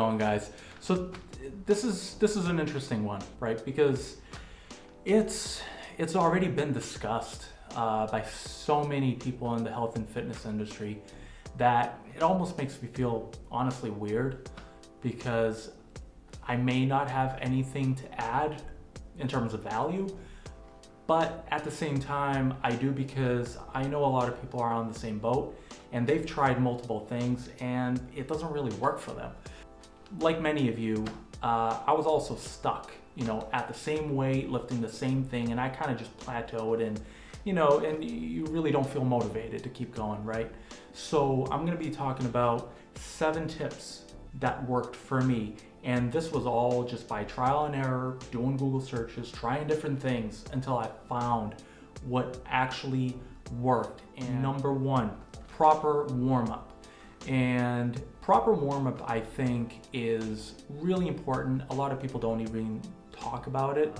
going, guys? So this is an interesting one, right? Because it's already been discussed by so many people in the health and fitness industry that it almost makes me feel honestly weird, because I may not have anything to add in terms of value, but at the same time I do, because I know a lot of people are on the same boat and they've tried multiple things and it doesn't really work for them. Like many of you, I was also stuck, at the same weight, lifting the same thing, and I kind of just plateaued, and you really don't feel motivated to keep going, right? So I'm going to be talking about 7 tips that worked for me, and this was all just by trial and error, doing Google searches, trying different things until I found what actually worked. And number 1, proper warm-up. And proper warm-up, I think, is really important. A lot of people don't even talk about it.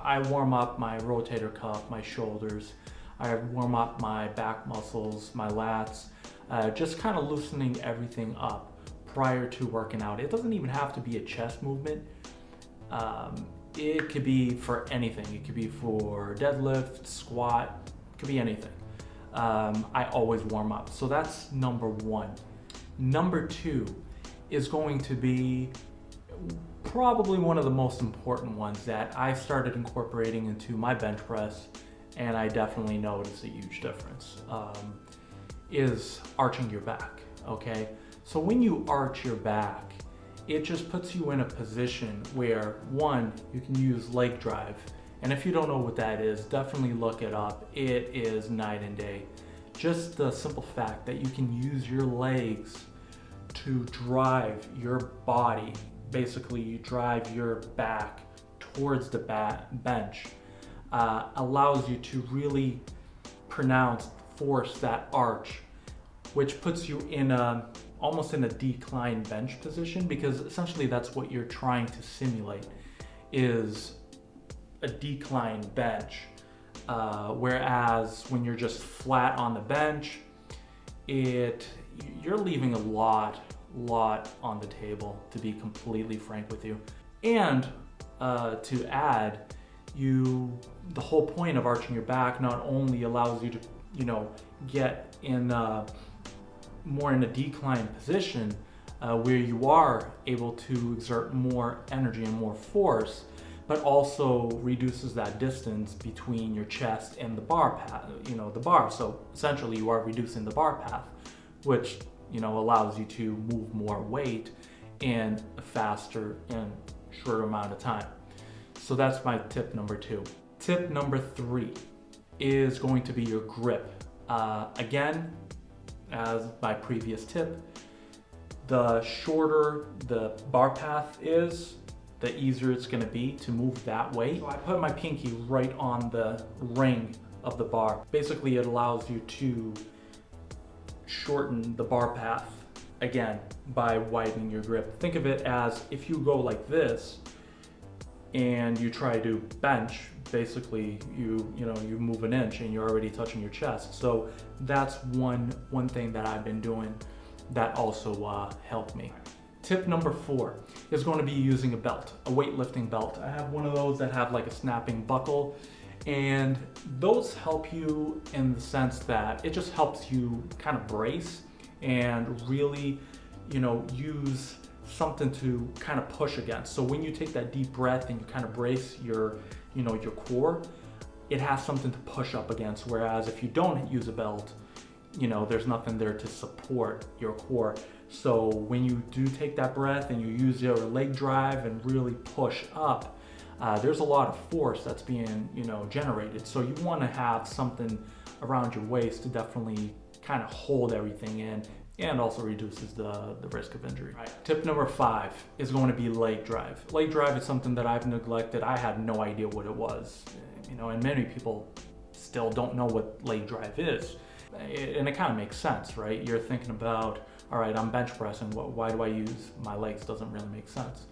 I warm up my rotator cuff, my shoulders. I warm up my back muscles, my lats, just kind of loosening everything up prior to working out. It doesn't even have to be a chest movement. It could be for anything. It could be for deadlift, squat, it could be anything. I always warm up. So that's number 1. Number 2 is going to be probably one of the most important ones that I started incorporating into my bench press, and I definitely noticed a huge difference, is arching your back, okay? So when you arch your back, it just puts you in a position where, 1, you can use leg drive. And if you don't know what that is, definitely look it up. It is night and day. Just the simple fact that you can use your legs to drive your body. Basically, you drive your back towards the bench, allows you to really force that arch, which puts you in almost in a decline bench position, because essentially that's what you're trying to simulate, is a decline bench. Whereas when you're just flat on the bench, you're leaving a lot on the table, to be completely frank with you. And to add, the whole point of arching your back not only allows you to get in more in a decline position, where you are able to exert more energy and more force, but also reduces that distance between your chest and the bar path, the bar. So essentially you are reducing the bar path, which allows you to move more weight in a faster and shorter amount of time. So that's my tip number 2. Tip number 3 is going to be your grip. Again, as my previous tip, the shorter the bar path is, the easier it's going to be to move that way. So I put my pinky right on the ring of the bar. Basically, it allows you to shorten the bar path, again, by widening your grip. Think of it as if you go like this and you try to bench, basically you move an inch and you're already touching your chest. So that's one thing that I've been doing that also helped me. Tip number 4 is going to be using a belt, a weightlifting belt. I have one of those that have like a snapping buckle, and those help you in the sense that it just helps you kind of brace and really, use something to kind of push against. So when you take that deep breath and you kind of brace your core, it has something to push up against. Whereas if you don't use a belt, there's nothing there to support your core. So when you do take that breath and you use your leg drive and really push up, there's a lot of force that's being, generated. So you want to have something around your waist to definitely kind of hold everything in, and also reduces the risk of injury. Right. Tip number 5 is going to be leg drive. Leg drive is something that I've neglected. I had no idea what it was, and many people still don't know what leg drive is. And it kind of makes sense, right? You're thinking about, all right, I'm bench pressing, why do I use my legs? Doesn't really make sense.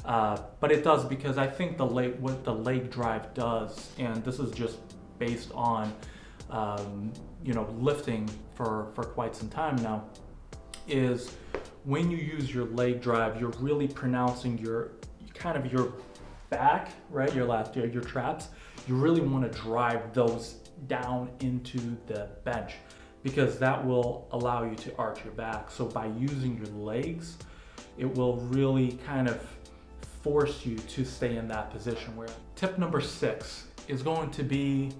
But it does, because I think what the leg drive does, and this is just based on lifting for quite some time now, is when you use your leg drive, you're really pronouncing your back, right? Your traps. You really want to drive those down into the bench because that will allow you to arch your back. So by using your legs, it will really kind of force you to stay in that position. Where tip number 6 is going to be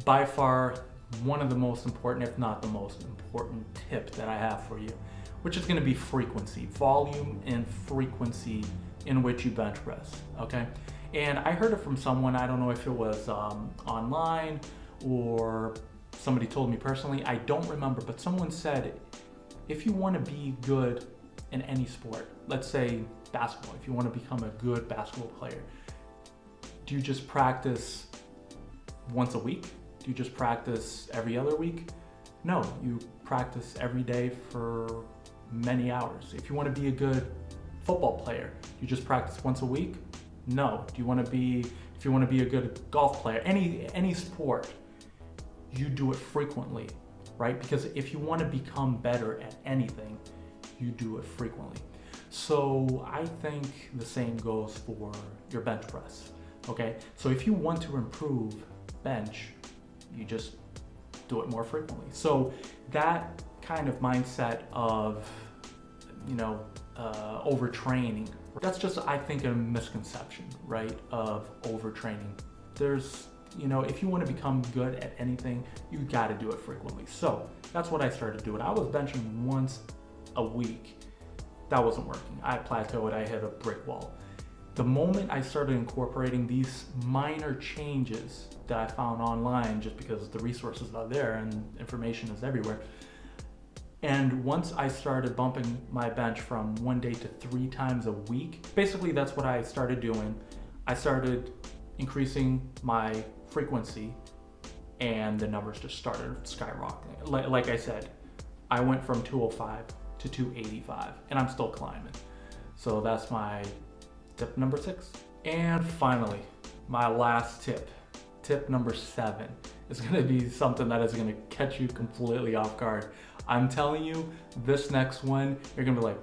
by far one of the most important, if not the most important tip that I have for you, which is going to be frequency, volume and frequency in which you bench press, okay? And I heard it from someone, I don't know if it was online or somebody told me personally, I don't remember, but someone said, if you want to be good in any sport, let's say basketball, if you want to become a good basketball player, do you just practice once a week? Do you just practice every other week? No, you practice every day for many hours. If you want to be a good football player, you just practice once a week? No. If you want to be a good golf player, any sport, you do it frequently, right? Because if you want to become better at anything, you do it frequently. So I think the same goes for your bench press, okay? So if you want to improve bench, you just do it more frequently. So that kind of mindset of, overtraining, that's just, I think, a misconception, right, of overtraining. There's, if you want to become good at anything, you got to do it frequently. So that's what I started doing. I was benching once a week. That wasn't working. I plateaued, I hit a brick wall. The moment I started incorporating these minor changes that I found online, just because the resources are there and information is everywhere, and once I started bumping my bench from 1 day to 3 times a week, basically that's what I started doing. I started increasing my frequency and the numbers just started skyrocketing. Like I said, I went from 205 to 285 and I'm still climbing. So that's my tip number 6. And finally, my last tip number 7 is going to be something that is going to catch you completely off guard. I'm telling you, this next one, you're going to be like,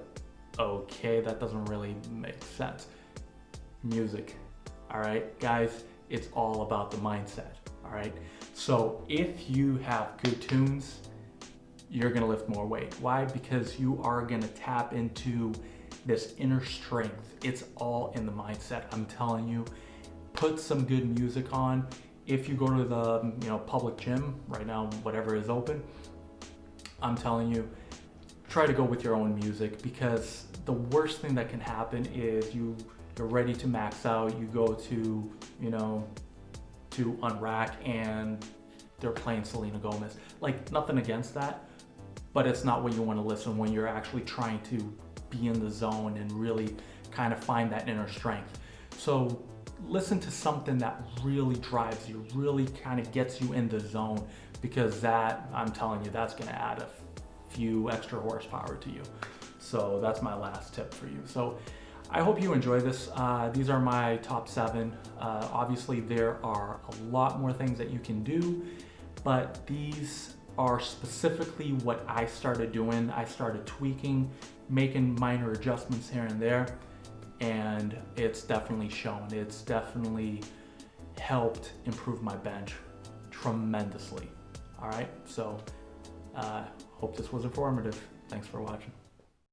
okay, that doesn't really make sense. Music. All right, guys, it's all about the mindset. All right. So if you have good tunes, you're going to lift more weight. Why? Because you are going to tap into this inner strength. It's all in the mindset. I'm telling you, put some good music on. If you go to the public gym right now, whatever is open, I'm telling you, try to go with your own music, because the worst thing that can happen is you're ready to max out. You go to to unrack and they're playing Selena Gomez. Like, nothing against that, but it's not what you want to listen when you're actually trying to be in the zone and really kind of find that inner strength. So listen to something that really drives you, really kind of gets you in the zone, because that, I'm telling you, that's going to add a few extra horsepower to you. So that's my last tip for you. So I hope you enjoy this. These are my top 7. Obviously there are a lot more things that you can do, but these are specifically what I started doing. I started tweaking, making minor adjustments here and there, and it's definitely shown. It's definitely helped improve my bench tremendously. All right, so hope this was informative. Thanks for watching.